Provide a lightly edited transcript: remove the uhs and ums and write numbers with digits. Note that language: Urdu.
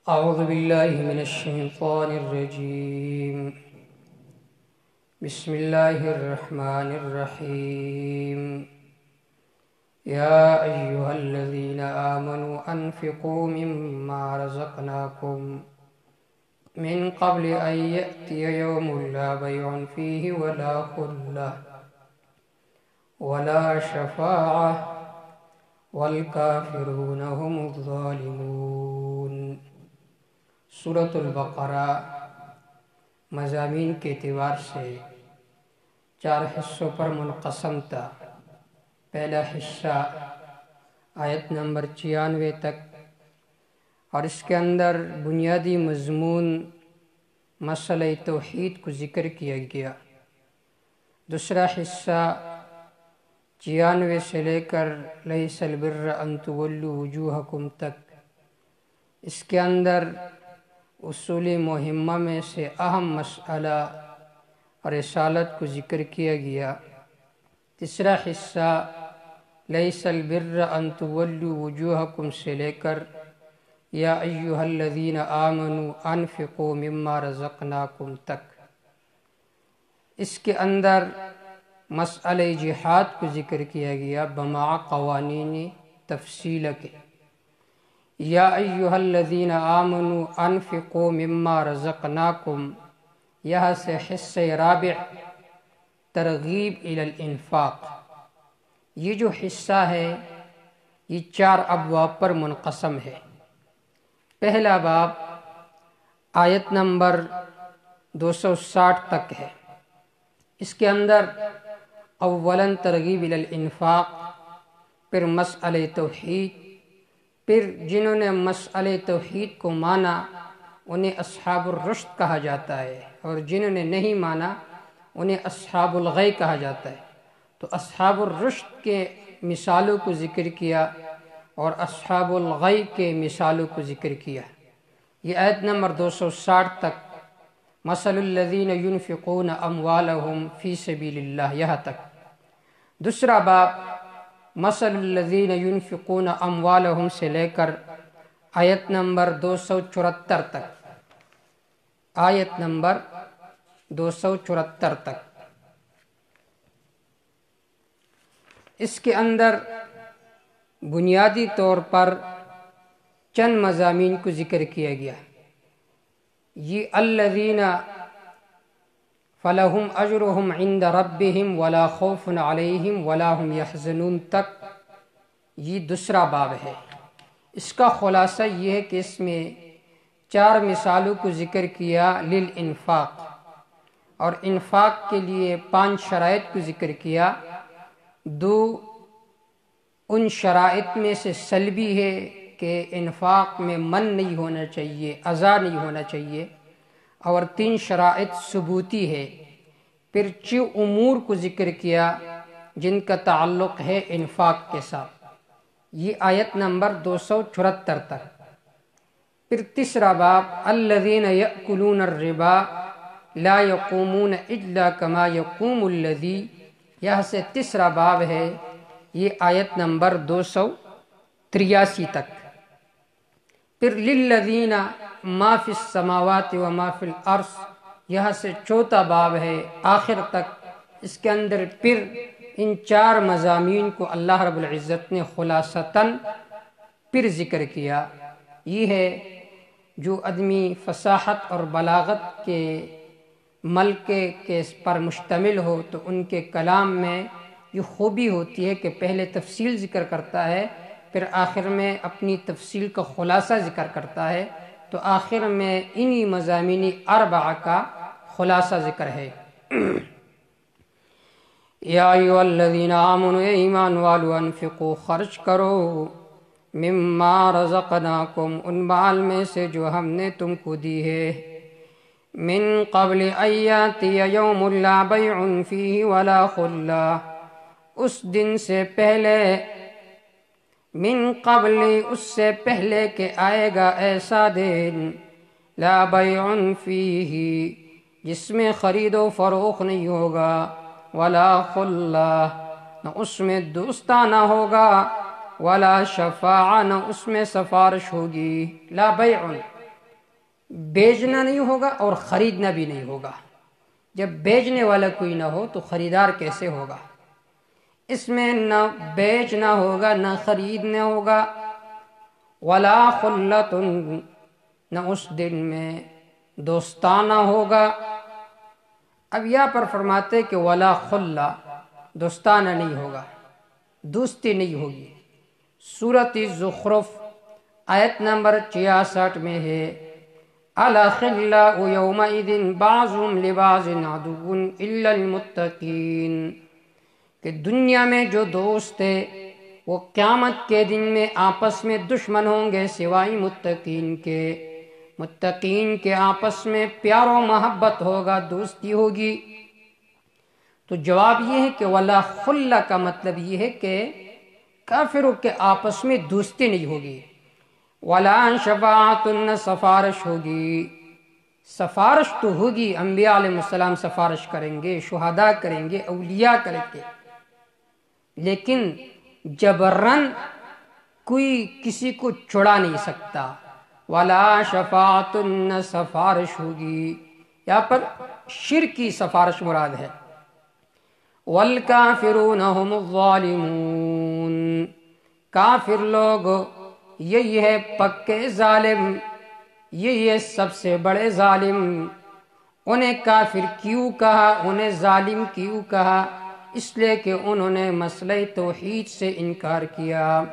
أعوذ بالله من الشيطان الرجيم. بسم الله الرحمن الرحيم. يا أيها الذين آمنوا أنفقوا مما رزقناكم من قبل أن يأتي يوم لا بيع فيه ولا خلة ولا شفاعة والكافرون هم الظالمون. سورۃ البقرہ مضامین کے اعتبار سے 4 حصوں پر منقسم تھا. پہلا حصہ آیت نمبر 96 تک، اور اس کے اندر بنیادی مضمون مسئلہ توحید کو ذکر کیا گیا. دوسرا حصہ 96 سے لے کر لیس البر ان تولوا وجوہکم تک، اس کے اندر اصول مہمہ میں سے اہم مسئلہ رسالت کو ذکر کیا گیا. تیسرا حصہ لیس البر ان تولوا وجوہکم سے لے کر یا ایہا الذین آمنوا انفقوا مما رزقناکم تک، اس کے اندر مسئلہ جہاد کو ذکر کیا گیا بمع قوانین تفصیل کے. یا ایہا الذین آمنوا انفقوا مما رزقناکم، یہاں سے حصہ رابع ترغیب الی الانفاق. یہ جو حصہ ہے یہ 4 ابواب پر منقسم ہے. پہلا باب آیت نمبر 260 تک ہے. اس کے اندر اولاً ترغیب الی الانفاق، پھر مسئلہ توحید، پھر جنہوں نے مسئلہ توحید کو مانا انہیں اصحاب الرشد کہا جاتا ہے، اور جنہوں نے نہیں مانا انہیں اصحاب الغی کہا جاتا ہے. تو اصحاب الرشد کے مثالوں کو ذکر کیا اور اصحاب الغی کے مثالوں کو ذکر کیا. یہ آیت نمبر 260 تک مثل الذین ينفقون اموالهم فی سبیل اللہ، یہاں تک. دوسرا باب مثل الذین ينفقون اموالهم سے لے کر آیت نمبر 274 تک، آیت نمبر 274 تک. اس کے اندر بنیادی طور پر چند مضامین کو ذکر کیا گیا. یہ الذین فلہم اجرہم عند ربہم ولا خوف علیہم ولا هم یحزنون تک، یہ دوسرا باب ہے. اس کا خلاصہ یہ ہے کہ اس میں 4 مثالوں کو ذکر کیا للانفاق، اور انفاق کے لیے 5 شرائط کو ذکر کیا. 2 ان شرائط میں سے سلبی ہے کہ انفاق میں من نہیں ہونا چاہیے، اذا نہیں ہونا چاہیے، اور 3 شرائط ثبوتی ہے. پھر 6 امور کو ذکر کیا جن کا تعلق ہے انفاق کے ساتھ. یہ آیت نمبر 274 تک. پھر تیسرا باب الذین یأکلون الربا لا یقومون الا کما یقوم الذی، یہاں سے تیسرا باب ہے. یہ آیت نمبر 283 تک. پھر للذین ما فی السماوات و ما فی الارض، یہاں سے چوتھا باب ہے آخر تک. اس کے اندر پھر ان 4 مضامین کو اللہ رب العزت نے خلاصتاً پھر ذکر کیا. یہ ہے جو آدمی فصاحت اور بلاغت کے ملکے کے پر مشتمل ہو تو ان کے کلام میں یہ خوبی ہوتی ہے کہ پہلے تفصیل ذکر کرتا ہے، پھر آخر میں اپنی تفصیل کا خلاصہ ذکر کرتا ہے. تو آخر میں انہی مضامین 4 کا خلاصہ ذکر ہے. یا ایھا الذین آمنوا، اے ایمان والو، انفقوا خرچ کرو، مما رزقناکم ان مال میں سے جو ہم نے تم کو دی ہے، من قبل ان یاتی یوم لا بیع فیہ ولا خلہ، اس دن سے پہلے، من قبل اس سے پہلے کہ آئے گا ایسا دن، لا بیع فیہ جس میں خرید و فروخت نہیں ہوگا، ولا خلہ نہ اس میں دوستانہ ہوگا، ولا شفاعہ نہ اس میں سفارش ہوگی. لا بیع بیچنا نہیں ہوگا اور خریدنا بھی نہیں ہوگا۔ جب بیچنے والا کوئی نہ ہو تو خریدار کیسے ہوگا؟ اس میں نہ بیچنا ہوگا نہ خریدنا ہوگا۔ ولا خلۃ، نہ اس دن میں دوستانہ ہوگا۔ اب یہاں پر فرماتے کہ ولا خلہ، دوستانہ نہیں ہوگا، دوستی نہیں ہوگی۔ سورۃ الزخرف آیت نمبر 66 میں ہے الاخلاء یومئذ بعضهم لبعض عدو الا المتقین، کہ دنیا میں جو دوست ہے وہ قیامت کے دن میں آپس میں دشمن ہوں گے سوائے متقین کے۔ متقین کے آپس میں پیار و محبت ہوگا، دوستی ہوگی۔ تو جواب یہ ہے کہ ولا خلہ کا مطلب یہ ہے کہ کافروں کے آپس میں دوستی نہیں ہوگی۔ ولا شفاعت، نہ سفارش ہوگی۔ سفارش تو ہوگی، انبیاء علیہ السلام سفارش کریں گے، شہداء کریں گے، اولیاء کریں گے، لیکن جبرن کوئی کسی کو چھڑا نہیں سکتا۔ ولا شفاعت، نہ سفارش ہوگی، یہاں پر شرکی سفارش مراد ہے۔ والکافرون هم الظالمون، کافر لوگ یہی ہے پکے ظالم، یہی ہے سب سے بڑے ظالم۔ انہیں کافر کیوں کہا، انہیں ظالم کیوں کہا؟ اس لیے کہ انہوں نے مسئلہ توحید سے انکار کیا۔